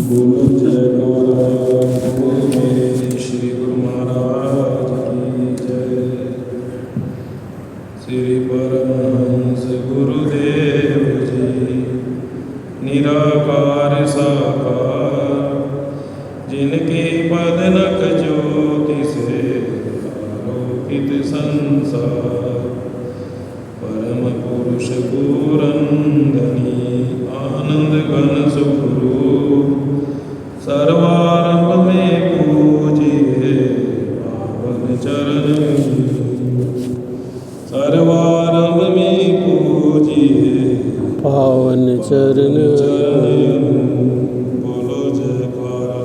बोलो जयकारा बोल मेरे श्री गुरु महाराज की जय। श्री परमहंस गुरुदेव जी निराकार साकार, जिनके पद नख ज्योति से आलोकित संसार। परम पुरुष पुरंदनी आनंद घन सुखरूप, सर्वारंभ में पूजिए पावन चरण। सर्वारंभ में पूजिए पावन चरण। बोलो जयकारा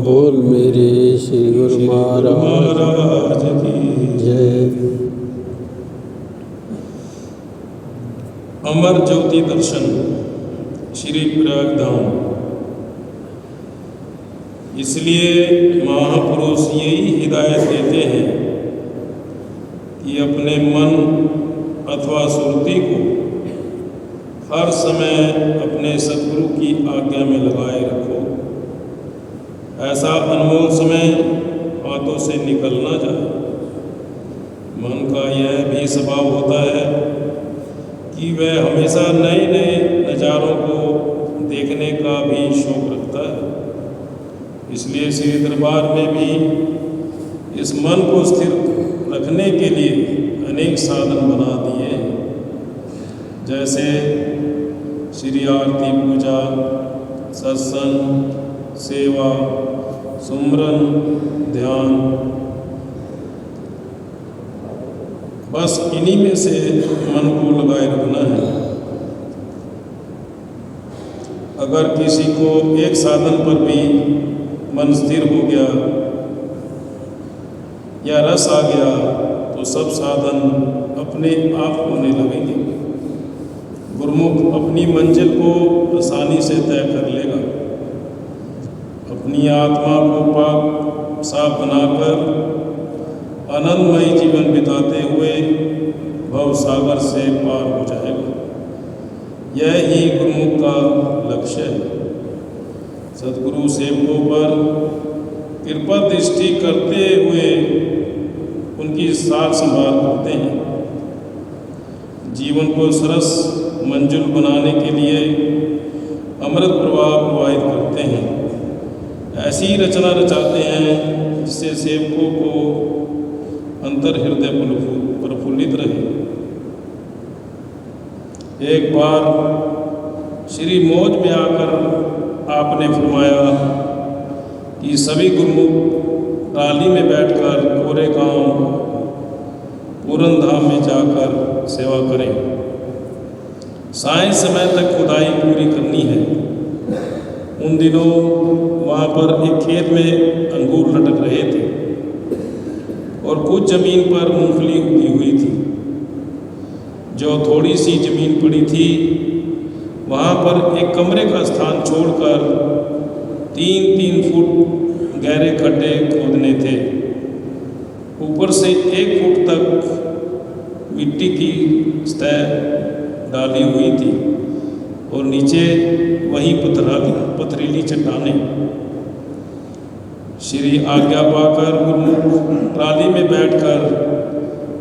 बोल मेरे श्री गुरु महाराज की जय। अमर ज्योति दर्शन श्री प्रयाग धाम। इसलिए महापुरुष यही हिदायत देते हैं कि अपने मन अथवा सुरती को हर समय अपने सद्गुरु की आज्ञा में लगाए रखो। ऐसा अनमोल समय हाथों से निकल ना जाए। मन का यह भी स्वभाव होता है कि वह हमेशा नए नए नज़ारों को देखने का भी शौक रखता है। इसलिए श्री दरबार में भी इस मन को स्थिर रखने के लिए अनेक साधन बना दिए हैं, जैसे श्री आरती पूजा, सत्संग, सेवा, सुमरन, ध्यान। बस इन्हीं में से मन को लगाए रखना है। अगर किसी को एक साधन पर भी मन स्थिर हो गया या रस आ गया तो सब साधन अपने आप होने लगेंगे। गुरुमुख अपनी मंजिल को आसानी से तय कर लेगा। अपनी आत्मा को पाक साफ बनाकर आनंदमयी जीवन बिताते हुए भव सागर से पार हो जाएगा। यह ही गुरुमुख का लक्ष्य है। सद्गुरु सेवकों पर कृपा दृष्टि करते हुए उनकी साथ संभाल करते हैं। जीवन को सरस मंजुल बनाने के लिए अमृत प्रवाह प्रवाहित करते हैं। ऐसी रचना रचाते हैं जिससे सेवकों को अंतर हृदय प्रफुल्लित रहे। एक बार श्री मौज में आकर आपने फरमाया कि सभी गुरुमुख टाली में बैठकर कोरे गांव पूरन धाम में जाकर सेवा करें। साय समय तक खुदाई पूरी करनी है। उन दिनों वहाँ पर एक खेत में अंगूर लटक रहे थे और कुछ जमीन पर मूंगफली उगी हुई थी। जो थोड़ी सी जमीन पड़ी थी वहाँ पर एक कमरे का स्थान छोड़कर 3-3 फुट गहरे खड्डे खोदने थे। ऊपर से 1 फुट तक मिट्टी की सतह डाली हुई थी और नीचे वही पथरीली चट्टानें। श्री आज्ञा पाकर गुरुमुख ट्राली में बैठकर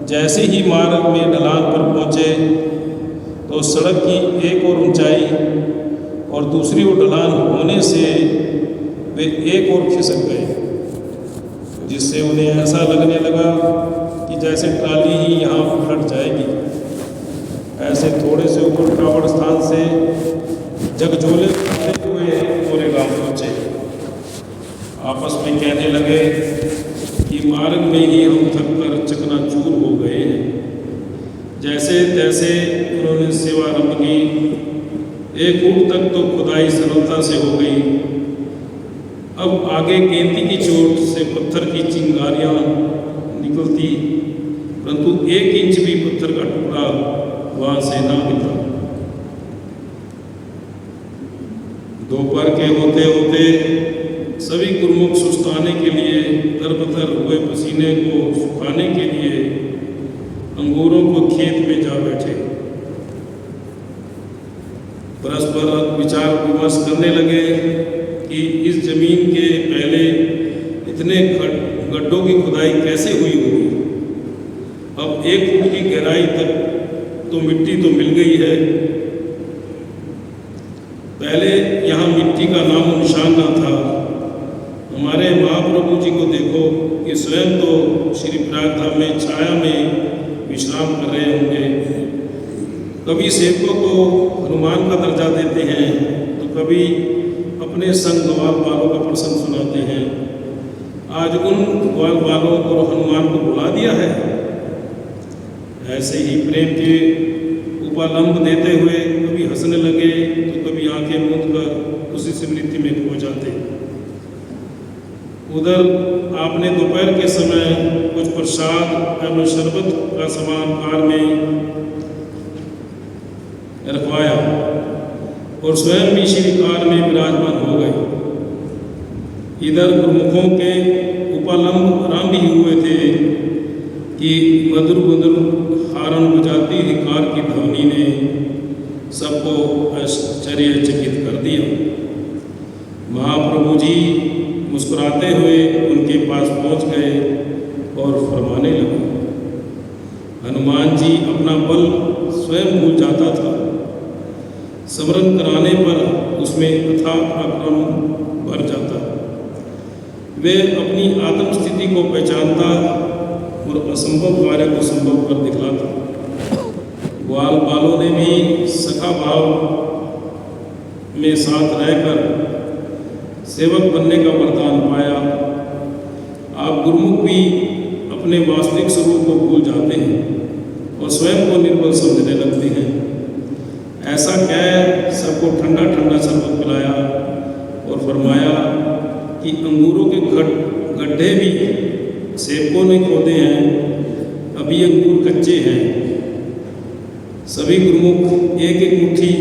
जैसे ही मार्ग में ढलान पर पहुँचे तो सड़क की एक और ऊंचाई और दूसरी ओर ढलान होने से वे एक और खिसक गए, जिससे उन्हें ऐसा लगने लगा कि जैसे ट्राली ही यहाँ उलट जाएगी। ऐसे थोड़े से ऊपर कावड़ स्थान से जगजोले करते हुए पूरे गांव पहुँचे। आपस में कहने लगे कि मार्ग में ही हम थक कर चकनाचूर हो गए हैं। जैसे तैसे उन्होंने सेवा आरंभ की। 1 फुट तक तो खुदाई सरलता से हो गई। अब आगे गेंदी की चोट से पत्थर की चिंगारियाँ निकलती, परंतु 1 इंच भी पत्थर का टुकड़ा वहाँ से ना निकला। दोपहर के होते होते सभी गुरुमुख सुस्ताने के लिए तरबतर हुए पसीने को सुखाने के लिए अंगूरों को खेत में जा बैठे। परस्पर विचार विमर्श करने लगे कि कि इस जमीन के पहले इतने गड्ढों की खुदाई कैसे हुई होगी। अब 1 फुट की गहराई तक तो मिट्टी तो मिल गई है। पहले यहाँ मिट्टी का नामो निशान न था। हमारे महाप्रभु जी को देखो कि स्वयं तो श्री प्रयाग धाम में छाया में विश्राम कर रहे होंगे। कभी सेवकों को हनुमान का दर्जा देते हैं तो कभी अपने संग ग्वाल बालों का प्रसंग सुनाते हैं। आज उन ग्वाल बालों और हनुमान को बुला दिया है। ऐसे ही प्रेम के उपालंब देते हुए कभी हंसने लगे तो कभी आंखें मूंद कर उसी स्मृति में खो जाते। उधर आपने दोपहर के समय कुछ प्रसाद एवं शरबत का सामान कार में रखवाया और स्वयं भी श्री कार में विराजमान हो गए। इधर गुरुमुखों के उपालंब आरंभ ही हुए थे कि मधुर मधुर हारन बजाती हुई कार की ध्वनि ने सबको आश्चर्यचकित कर दिया। महाप्रभु जी मुस्कुराते हुए उनके पास पहुंच गए और फरमाने लगे। हनुमान जी अपना बल स्वयं भूल जाता था। स्मरण कराने पर उसमें अथाह पराक्रम भर जाता। वे अपनी आत्म स्थिति को पहचानता और असंभव कार्य को संभव कर दिखलाता। ग्वाल बालों ने भी सखा भाव में साथ रहकर सेवक बनने का वरदान पाया। आप गुरुमुख भी अपने वास्तविक स्वरूप को भूल जाते हैं और स्वयं को निर्बल समझने लगते हैं। ऐसा कह सबको ठंडा ठंडा शरबत पिलाया और फरमाया कि अंगूरों के गड्ढे भी सेवकों ने खोदे हैं, अभी अंगूर कच्चे हैं। सभी गुरुमुख एक एक मुट्ठी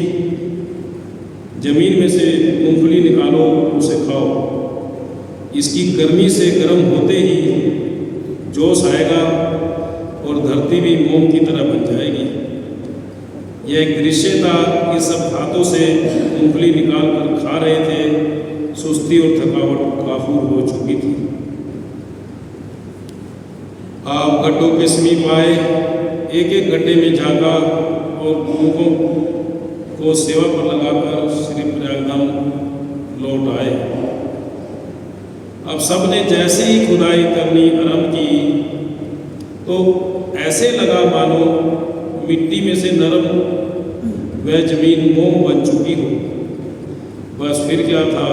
जमीन में से मूंगफली निकालो, उसे खाओ। इसकी गर्मी से गर्म होते ही जोश आएगा और धरती भी मोम की तरह बन जाएगी। यह एक दृश्य था कि सब हाथों से मूंगफली निकाल कर खा रहे थे। सुस्ती और थकावट काफूर हो चुकी थी। आप गड्ढों के समीप आए, एक एक गड्ढे में झांका और गुरुमुखों को सेवा पर लगाकर श्री प्रयागधाम लौट आए। अब सबने जैसे ही खुदाई करनी आरंभ की तो ऐसे लगा मानो मिट्टी में से नरम वह जमीन मोम बन चुकी हो। बस फिर क्या था,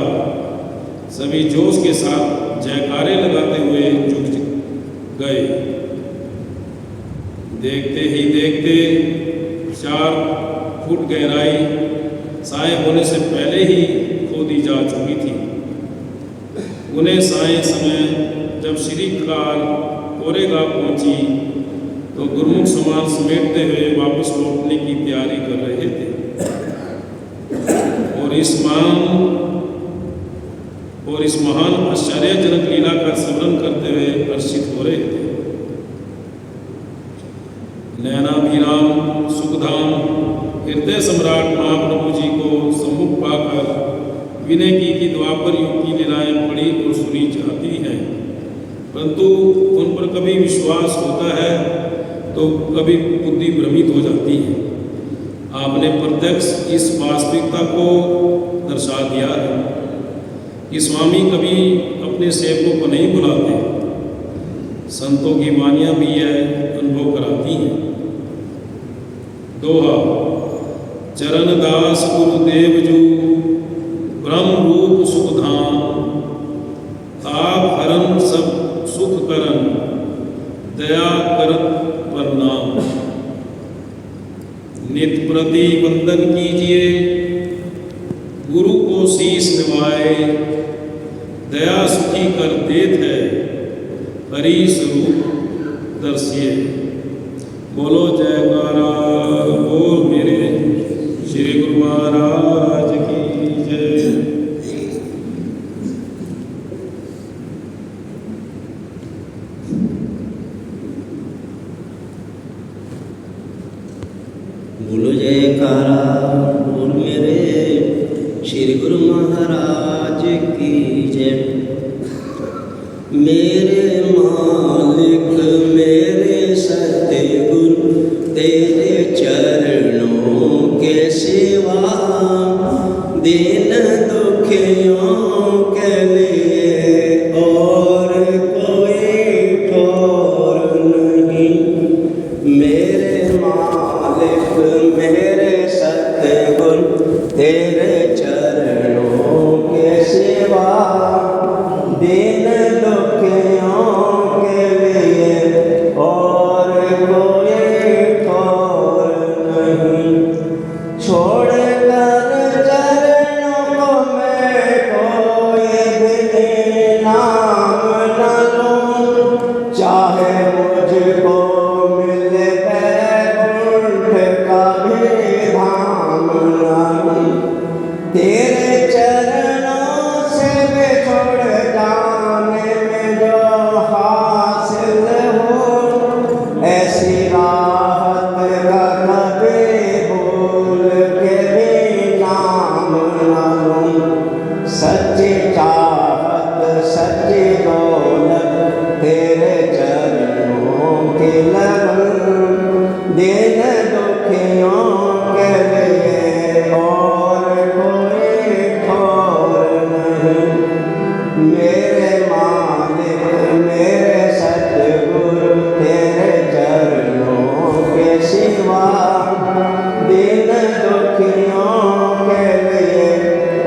सभी जोश के साथ जयकारे लगाते हुए झुक गए। देखते ही देखते 4 फुट गहराई साए होने से पहले ही खोदी जा चुकी थी। उन्हें साए समय जब श्री कार कोरेगांव पहुंची तो गुरुमुख समाज समेटते हुए वापस लौटने की तैयारी कर रहे थे और इस महान आश्चर्यजनक लीला का स्मरण करते हुए हर्षित हो रहे थे। नैनाभिराम सुखधाम हृदय सम्राट महाप्रभु जी को सम्मुख पाकर विनय की कि द्वापर युग की लीलाएं पढ़ी और सुनी जाती हैं, परंतु उन पर कभी विश्वास होता है तो कभी बुद्धि भ्रमित हो जाती है। आपने प्रत्यक्ष इस वास्तविकता को दर्शा दिया है कि स्वामी कभी अपने सेवकों को नहीं बुलाते। संतों की वाणियाँ भी यह अनुभव कराती हैं। दोहा। चरण दास गुरुदेव जू ब्रह्म रूप सुखधाम, ताप हरन सब सुख करन, दया करत प्रणाम। नित प्रति वंदन कीजिए, गुरु को शीश नवाए, दया सुखी कर देत है, हरि स्वरूप दर्शिए। बोलो जयकारा बोल मेरे श्री गुरु महाराज की जय। बोलो जयकारा बोल मेरे श्री गुरु महाराज की दुखियों के लिए और कोई ठोर नहीं। मेरे मालिक मेरे सतगुरु तेरे चरणों के सिवा दीन दुखियों के लिए और कोई ठोर नहीं। छोड़ कर चरणों को मैं कोई भी नाम न लूं, चाहे मुझको मिले बैकुंठ का भी धाम न लूं। तेरे चरणों से बिछुड़ जाने में जो हासिल हो, ऐसी राहत का कभी भूल के भी नाम न लूं। सच्ची चाहत सच्ची दौलत तेरे चरणों की लगन, दीन दुखियों के लिए और कोई ठोर नहीं। मेरे मालिक मेरे सतगुरु तेरे चरणों के सिवा दीन दुखियों के लिए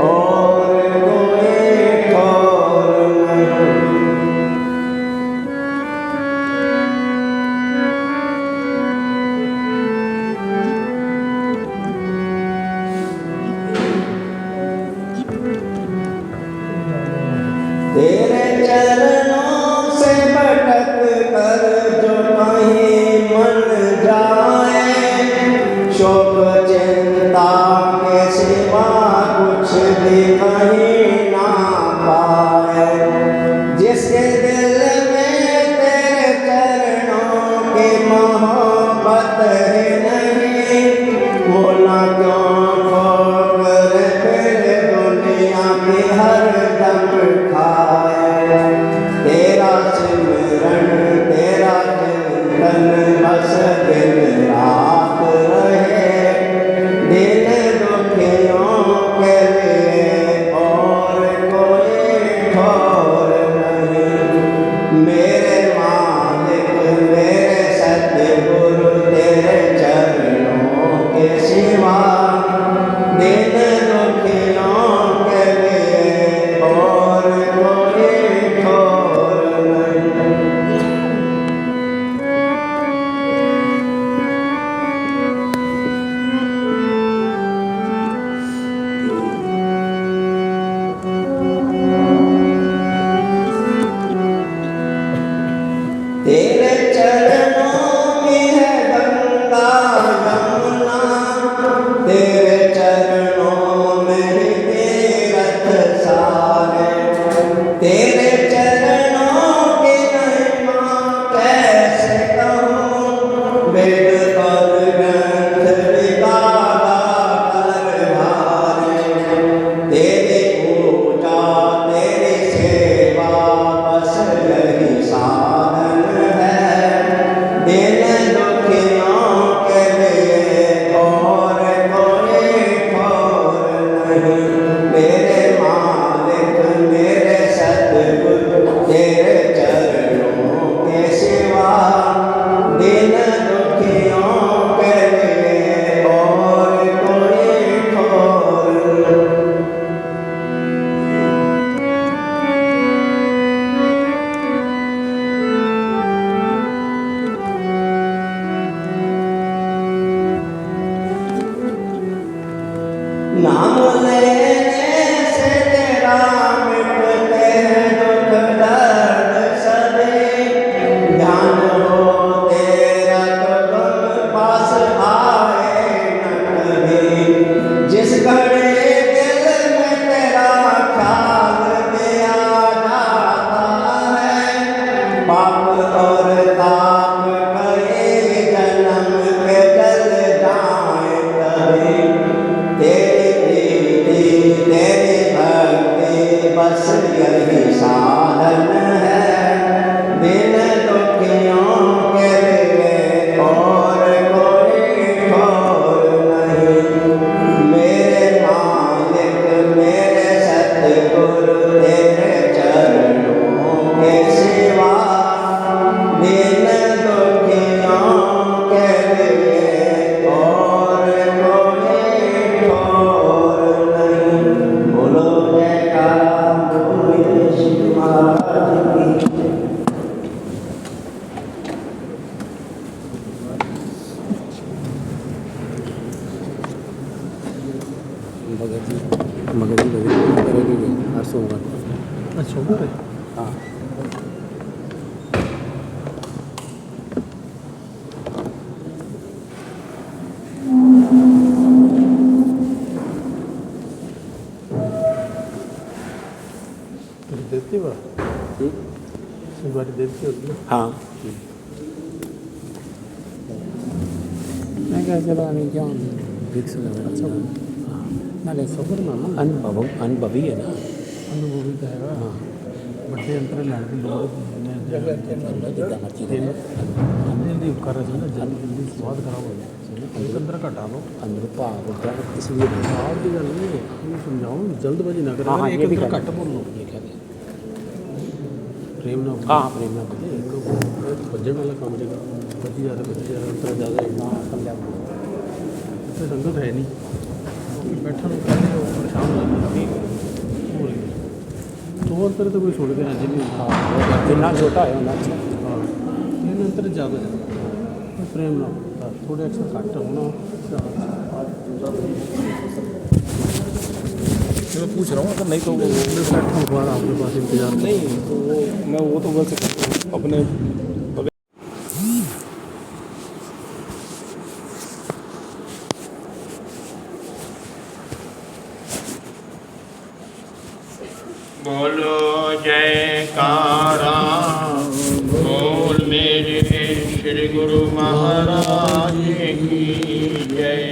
और कोई ठोर नहीं। तेरे चरणों से भटक कर जो कहीं मन जाए, शोक चिंता के सिवा कुछ भी कहीं ना पाए। जिसके दिल में तेरे चरणों की मोहब्बत ही नहीं, वो ना क्यों ठोकर फिर दुनिया की हर दम खाए। तेरा सिमरन तेरा चिंतन बस दिन रात रहे, दीन दुखियों के लिए और कोई ठोर नहीं। मेरे मालिक मेरे सतगुरु तेरे चरणों के सिवा दीन दुखियों के लिए और कोई ठोर नहीं। तेरे चरणों में है गंगा यमुना, तेरे चरणों में ही तीर्थ सारे। तेरे चरणों की महिमा कैसे कहूँ, वेद और ग्रंथ भी गागा कर भारे। तेरी पूजा तेरी सेवा बस यही साधन है, दीन दुखियों के लिए और कोई ठोर नहीं। मेरे मालिक मेरे सतगुरु तेरे चरणों के सिवा दीन दुखियों के लिए और कोई ठोर नहीं। नाम लेने से तेरा मिटते हैं दुख दर्द सभी, ध्यान हो तेरा तो तुम पास आए न कभी। जिस घड़ी दिल में तेरा ख्याल दिया जाता है, पाप और ताप कई जन्म के जल जाए तभी। तेरी प्रीति तेरी भक्ति बस यही साधन है, दीन दुखियों के लिए और कोई ठोर नहीं। मेरे मालिक मेरे सत सोमवार अच्छा वो है हाँ तेरी देती बा बारी देती होती है हाँ मैं क्या चला नहीं क्या फिक्स अच्छा नाले सबर मामा अनुभवी है ना अनुभवी तो है हाँ बड़े अंतर लैंड की लोग जितना मर्जी दे जल्दी कर रहे थे ना जल्दी जल्दी स्वाद खराब हो जाए अंदर घटा लो अंदर भाव होता है इसलिए स्वाद की गल नहीं है समझाओ जल्दबाजी ना हाँ, करें ये भी एक घट बोलो ये क्या है प्रेम ना हाँ प्रेम ना बोले एक भजन वाला काम जगह बची जा रहा अंतर ज़्यादा हाँ समझा तो संगत है नहीं बैठा लोग पहले वो परेशान हो जाते हो रही तो अंतर तो कोई छोड़ के आज भी हाँ जितना छोटा है उतना अच्छा हाँ लेकिन अंतर ज़्यादा है प्रेम ना थोड़े अक्सर घट होना मैं पूछ रहा हूँ अगर नहीं तो वो बैठा हुआ आपके पास इंतजार नहीं तो वो मैं वो तो बोल सकता हूँ अपने बोलो जयकारा बोल मेरे श्री गुरु महाराज की जय।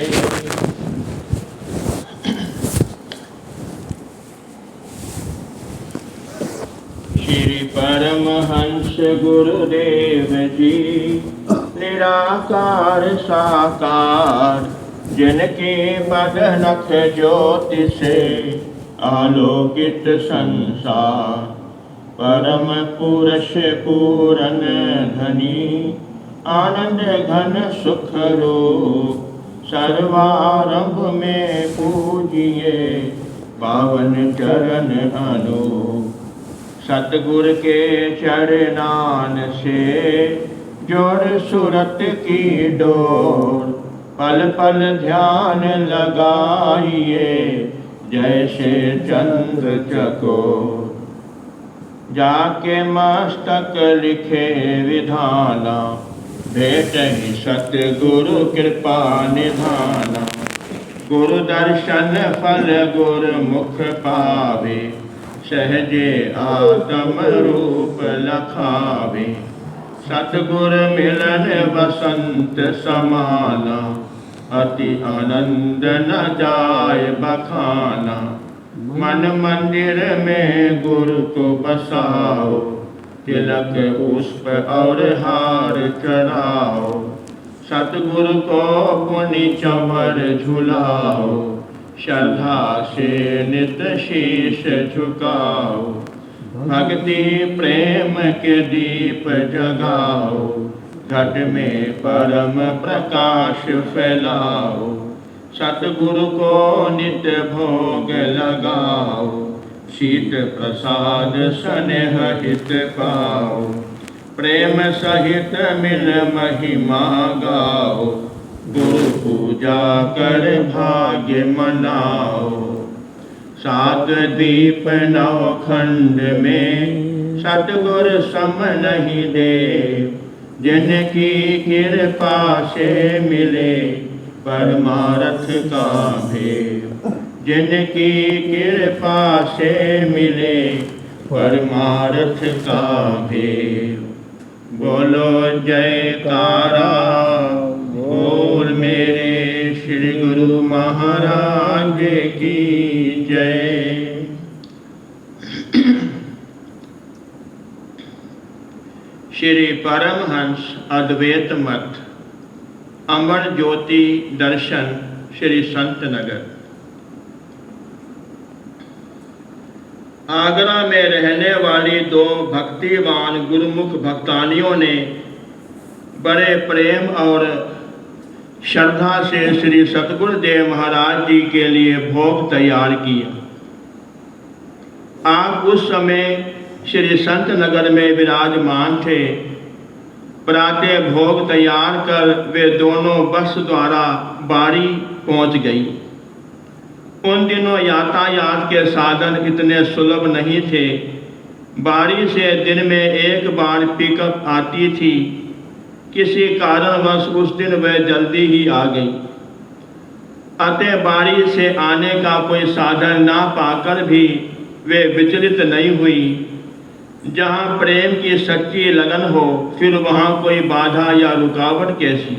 श्री परमहंस गुरुदेव जी निराकार साकार जिनके बदनख ज्योति से आलोकित संसार परम पुरुष पूरन धनी आनंद घन सुख रूप सर्वारंभ में पूजिए पावन चरण अनूप सतगुर के चरनान से जोड़ सूरत की डोर पल पल ध्यान लगाइए जैसे चंद्र चकोर जाके मस्तक लिखे विधाना भेट ही सतगुरु कृपा निधाना गुरु दर्शन फल गुरु मुख पावे सहजे आत्म रूप लखावे सतगुर मिलन वसंत समाना अति आनंद न जाय बखाना मन मंदिर में गुरु को बसाओ तिलक पुष्प और हार चढ़ाओ सतगुरु को पुनि चमर झुलाओ श्रद्धा से नित शीश झुकाओ भक्ति प्रेम के दीप जगाओ घट में परम प्रकाश फैलाओ सतगुरु को नित्य भोग लगाओ शीत प्रसाद स्नेह हित पाओ प्रेम सहित मिल महिमा गाओ गुरु पूजा कर भाग्य मनाओ सात दीप नौ खंड में सतगुर सम नहीं दे जिनकी कृपा से मिले परमार्थ का भेद जिनकी कृपा से मिले परमार्थ का भेद बोलो जयकारा बोल मेरे श्री गुरु महाराज की जय। श्री परमहंस अद्वैत मत अमर ज्योति दर्शन श्री संत नगर। आगरा में रहने वाली दो भक्तिवान गुरुमुख भक्तानियों ने बड़े प्रेम और श्रद्धा से श्री सतगुरुदेव महाराज जी के लिए भोग तैयार किया। आप उस समय श्री संत नगर में विराजमान थे। प्रातः भोग तैयार कर वे दोनों बस द्वारा बाड़ी पहुंच गई। उन दिनों यातायात के साधन इतने सुलभ नहीं थे। बारी से दिन में एक बार पिकअप आती थी। किसी कारणवश उस दिन वह जल्दी ही आ गई। अतः बारी से आने का कोई साधन ना पाकर भी वे विचलित नहीं हुई। जहाँ प्रेम की सच्ची लगन हो, फिर वहाँ कोई बाधा या रुकावट कैसी।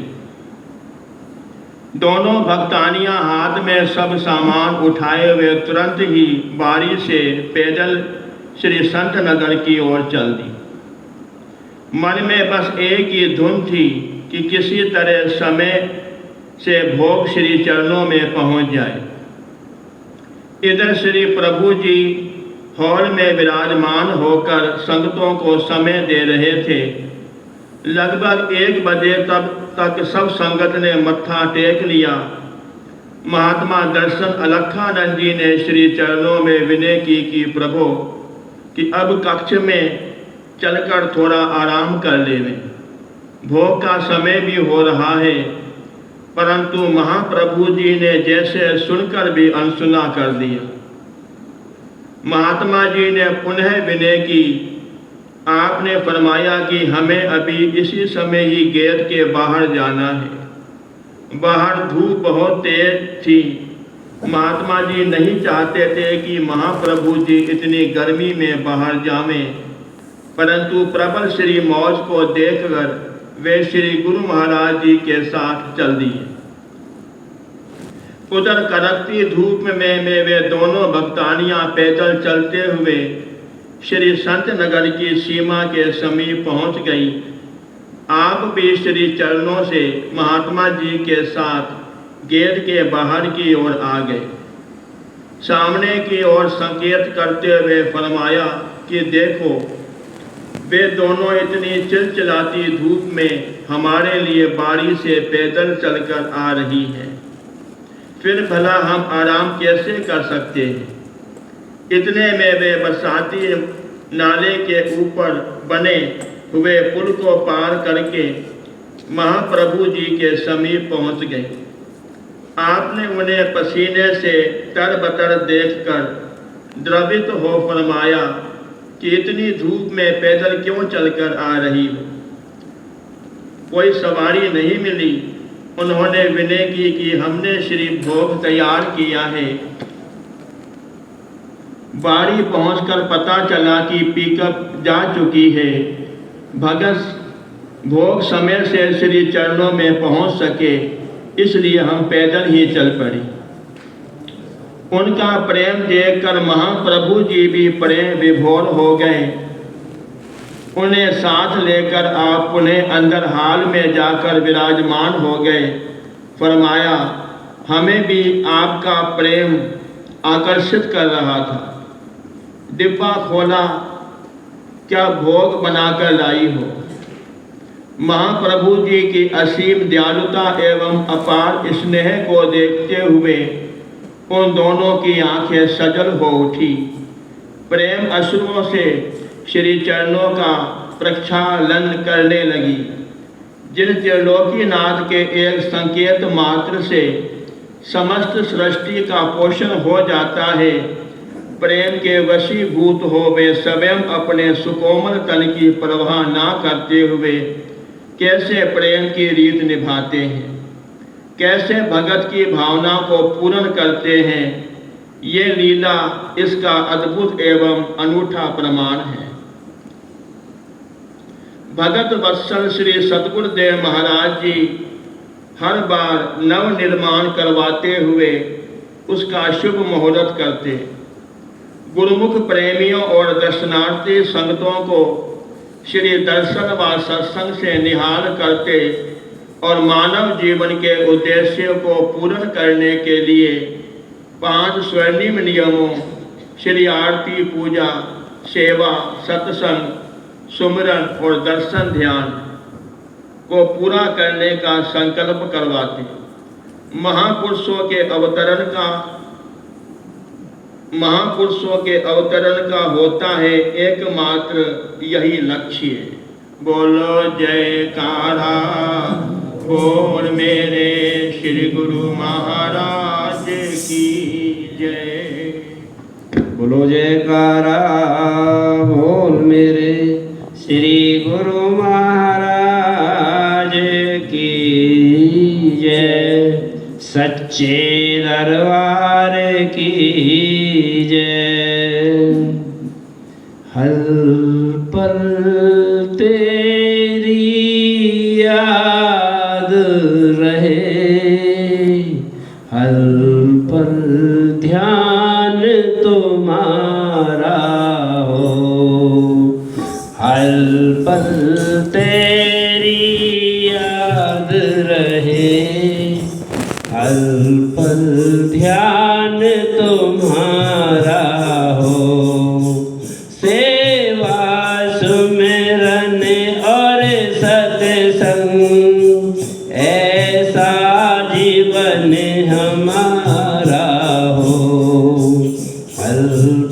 दोनों भक्तानियाँ हाथ में सब सामान उठाए हुए तुरंत ही बारी से पैदल श्री संत नगर की ओर चल दी। मन में बस एक ही धुन थी कि किसी तरह समय से भोग श्री चरणों में पहुंच जाए। इधर श्री प्रभु जी हॉल में विराजमान होकर संगतों को समय दे रहे थे। लगभग 1 बजे तक सब संगत ने मत्था टेक लिया। महात्मा दर्शन अलखानंद जी ने श्री चरणों में विनय की कि प्रभु कि अब कक्ष में चलकर थोड़ा आराम कर लेवें। भोग का समय भी हो रहा है। परंतु महाप्रभु जी ने जैसे सुनकर भी अनसुना कर दिया। महात्मा जी ने पुनः विनय की। आपने फरमाया कि हमें अभी इसी समय ही गेट के बाहर जाना है। बाहर धूप बहुत तेज थी। महात्मा जी नहीं चाहते थे कि महाप्रभु जी इतनी गर्मी में बाहर जावें, परंतु प्रबल श्री मौज को देखकर वे श्री गुरु महाराज जी के साथ चल दिए। उधर कड़कती धूप में वे दोनों भक्तानियां पैदल चलते हुए श्री संत नगर की सीमा के समीप पहुंच गई। आप भी श्री चरणों से महात्मा जी के साथ गेट के बाहर की ओर आ गए। सामने की ओर संकेत करते हुए फरमाया कि देखो, वे दोनों इतनी चिलचिलाती धूप में हमारे लिए बारी से पैदल चलकर आ रही हैं। फिर भला हम आराम कैसे कर सकते हैं। इतने में वे बरसाती नाले के ऊपर बने हुए पुल को पार करके महाप्रभु जी के समीप पहुंच गए। आपने उन्हें पसीने से तरबतर देखकर द्रवित हो फरमाया कि इतनी धूप में पैदल क्यों चलकर आ रही हो। कोई सवारी नहीं मिली। उन्होंने विनय की कि हमने श्री भोग तैयार किया है। बाड़ी पहुंचकर पता चला कि पिकअप जा चुकी है। भगत भोग समय से श्री चरणों में पहुंच सके, इसलिए हम पैदल ही चल पड़े। उनका प्रेम देखकर महाप्रभु जी भी प्रेम विभोर हो गए। उन्हें साथ लेकर आप उन्हें अंदर हाल में जाकर विराजमान हो गए। फरमाया, हमें भी आपका प्रेम आकर्षित कर रहा था। डिब्बा खोला, क्या भोग बनाकर लाई हो। महाप्रभु जी की असीम दयालुता एवं अपार स्नेह को देखते हुए उन दोनों की आंखें सजल हो उठी। प्रेम अश्रुओं से श्री चरणों का प्रक्षालन करने लगी। जिन त्रिलोकीनाथ के एक संकेत मात्र से समस्त सृष्टि का पोषण हो जाता है, प्रेम के वशीभूत हो वे स्वयं अपने सुकोमल तन की परवाह ना करते हुए कैसे प्रेम की रीत निभाते हैं, कैसे भगत की भावना को पूर्ण करते हैं। ये लीला इसका अद्भुत एवं अनूठा प्रमाण है। भगत वत्सल श्री सतगुरुदेव महाराज जी हर बार नव निर्माण करवाते हुए उसका शुभ मुहूर्त करते। गुरुमुख प्रेमियों और दर्शनार्थी संगतों को श्री दर्शन व सत्संग से निहाल करते और मानव जीवन के उद्देश्य को पूर्ण करने के लिए 5 स्वर्णिम नियमों श्री आरती, पूजा, सेवा, सत्संग, सुमिरन और दर्शन ध्यान को पूरा करने का संकल्प करवाते। महापुरुषों के अवतरण का होता है एकमात्र यही लक्ष्य। बोलो जयकारा बोल मेरे श्री गुरु महाराज की जय। जय। बोलो जयकारा बोल मेरे श्री गुरु महाराज की जय। सच्चे दरबार की जय। हर पल तेरी याद रहे, हर पल ध्यान तुम्हारा हो, हर पल तेरी याद रहे, हर पल ध्यान तुम्हारा हो। सेवा सुमिरन और सत्संग ऐसा जीवन हमारा हो, हर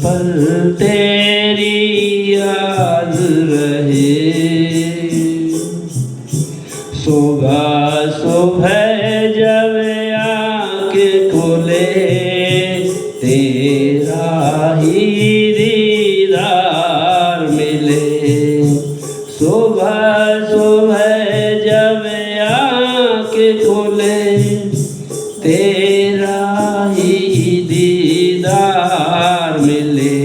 पल तेरी याद रहे। सुबह जब आँख खुले तेरा ही दीदार मिले। सुबह जब आँख खुले तेरा ही दीदार मिले।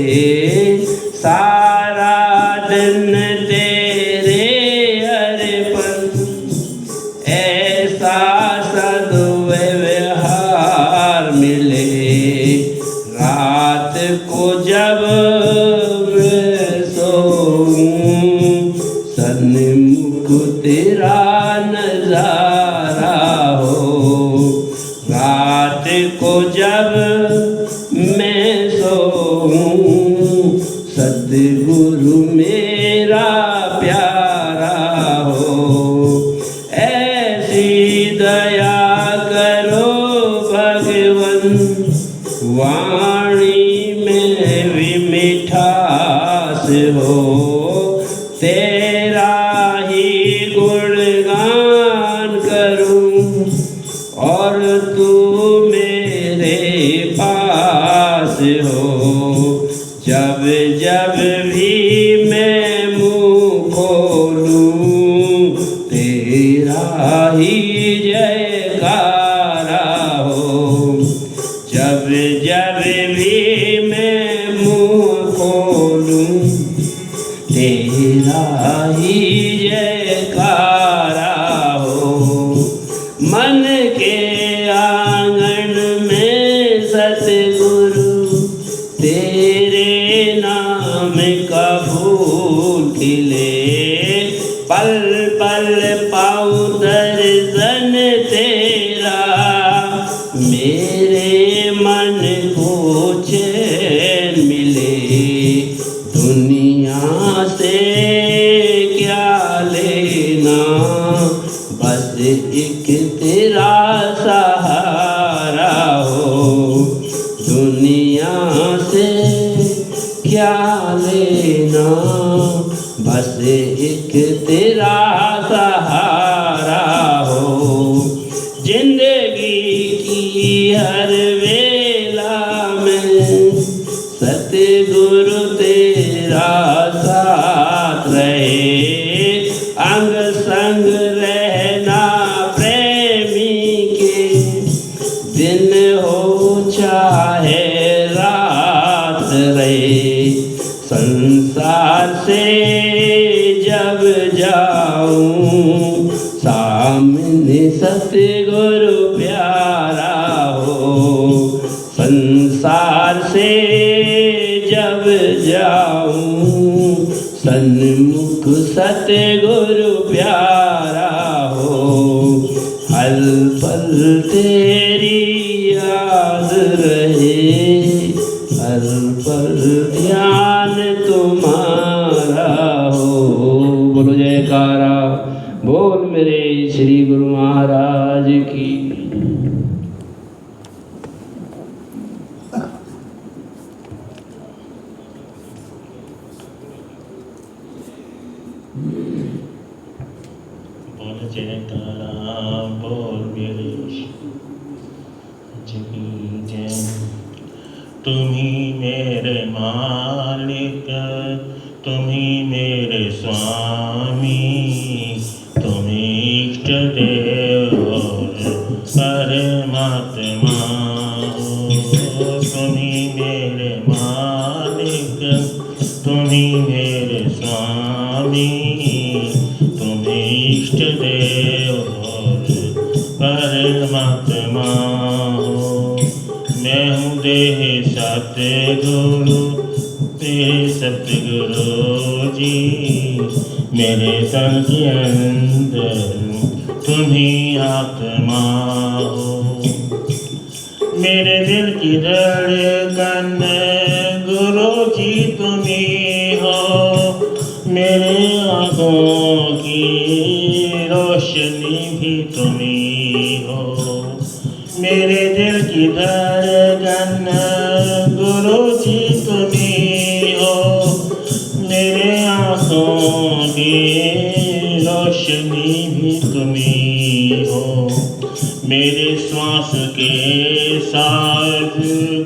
सारा दिन तेरे अर्पण ऐसा सद्व्यवहार मिले। रात को जब मैं सोऊं सन्मुख तेरा नजारा हो। रात को जब मैं सोऊं सद्गुरु मेरा प्यारा हो। ऐसी दया करो भगवन वाणी में भी मिठास हो। तेरा ही गुणगान करूं और तू मेरे पास हो। जब जब भी मैं मुँह खोलूं तेरा ही जयकारा हो। जब जब भी मैं मुँह खोलूं तेरा ही जयकारा हो। मन के आंगन में सतगुरु तेरे नाम का फूल खिले। पल पल पाऊं दर्शन तेरा मेरे मन को चैन मिले। दुनिया से क्या लेना बस एक तेरा सहारा हो। दुनिया से क्या लेना बस एक तेरा सहारा हो। जिंदगी की हर वेला में सतगुरु तेरा साथ रहे। अंग संग रहना प्रेमी के दिन हो चाहे रात रहे। संसार से जब जाऊं सामने सतगुरु प्यारा हो। संसार से जब जाऊं सन्मुख सतगुरु प्यारा हो। हर पल तेरी याद रहे, हर पल ध्यान तुम्हारा हो। बोलो जयकारा बोल मेरे श्री गुरु महाराज की। बोल जयकारा बोल मेरे जी जय। तुम ही मेरे मालिक, तुम ही मेरे स्वामी, तुम इष्ट देव और परमात्मा हो। तुम ही मेरे मालिक, तुम ही मेरे स्वामी, तुम इष्ट देव और परमात्मा हो। मैं हूँ देह सतगुरु, तेरे सतगुरु जी, मेरे तन के अंदर तुम ही आत्मा हो। मेरे दिल की धड़कन गुरु जी तुम ही हो, मेरे आँखों की रोशनी भी तुम ही हो। मेरे दिल की धड़कन गुरु जी तुम ही हो, मेरे आँखों की रोशनी भी तुम ही हो। मेरे श्वास के साथ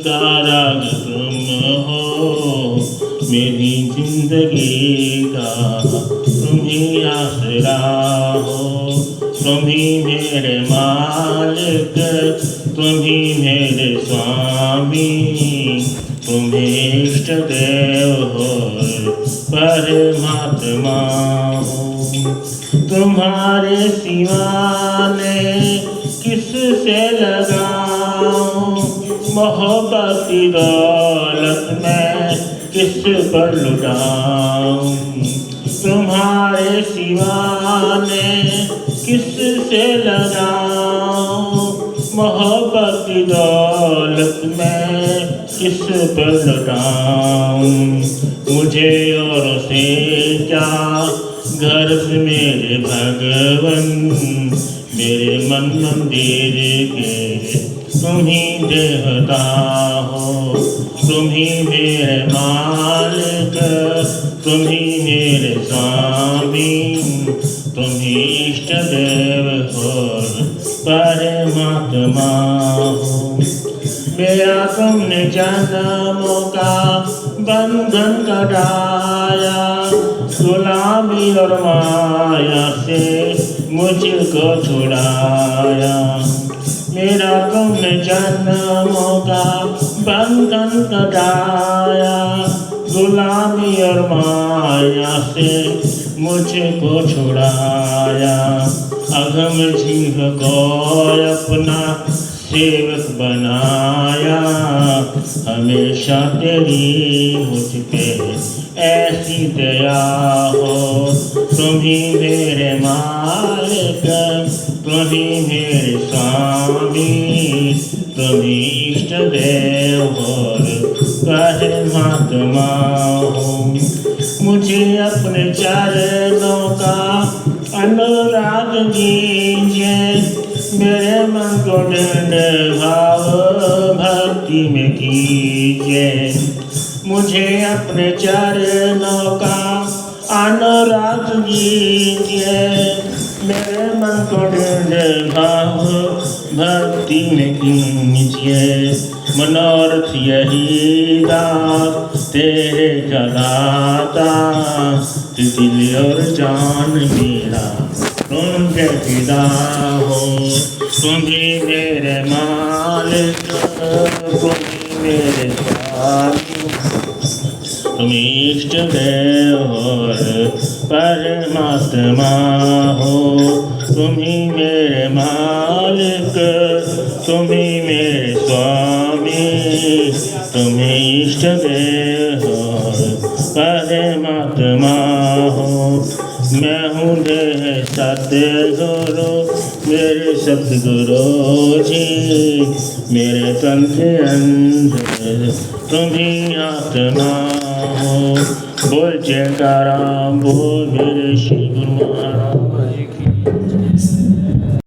का राग तुम हो, मेरी जिंदगी का तुम ही आसरा हो। तुम ही मेरे मालिक, तुम ही मेरे स्वामी, तुम इष्ट देव हो परमात्मा हो। तुम्हारे सिवा ने किससे लगाऊं मोहब्बत की दौलत मैं किस पर लुटाऊं। तुम्हारे सिवा ने किससे लगाऊं मोहब्बत की दौलत मैं किस पर लुटाऊं। मुझे और से क्या गर्ज मेरे भगवन, मेरे मन मंदिर के तुम ही देवता हो। तुम ही मेरे मालिक, तुम ही मेरे स्वामी, तुम ही इष्ट देव हो परमात्मा हो। मेरा तुमने जन्मों का बंधन कटाया, गुलामी और माया से मुझको छुड़ाया। मेरा तुमने जन्मों का बंधन कटाया, गुलामी और माया से मुझको छुड़ाया। अगम जीव को अपना सेवक बनाया, हमेशा तेरी मुझ पे ऐसी दया हो। तुम ही मेरे मालिक, तुम ही मेरे स्वामी, तुम ही इष्ट देव और परमात्मा हो। मुझे अपने चरणों का अनुराग दीजिए, मेरे मन को दृढ़ भाव भक्ति में कीजिए। मुझे अपने चरणों का अनुराग दीजिए, मेरे मन को दृढ़ भाव भक्ति में कीजिए। मनोरथ यही दास तेरे दाता, दिल और जान मेरा तुम पे फिदा हो। तुम ही मेरे मालिक, तुम ही मेरे स्वामी, तुम इष्ट देव और परमात्मा हो। तुम ही मेरे मालिक, तुम ही मेरे स्वामी, तुम इष्ट देव और परमात्मा हो। मैं हूँ देह सतगुरु, मेरे सतगुरु जी, मेरे तन के अंदर तुम ही आत्मा हो। बोल जयकारा बोल मेरे श्री गुरु महाराज जी की।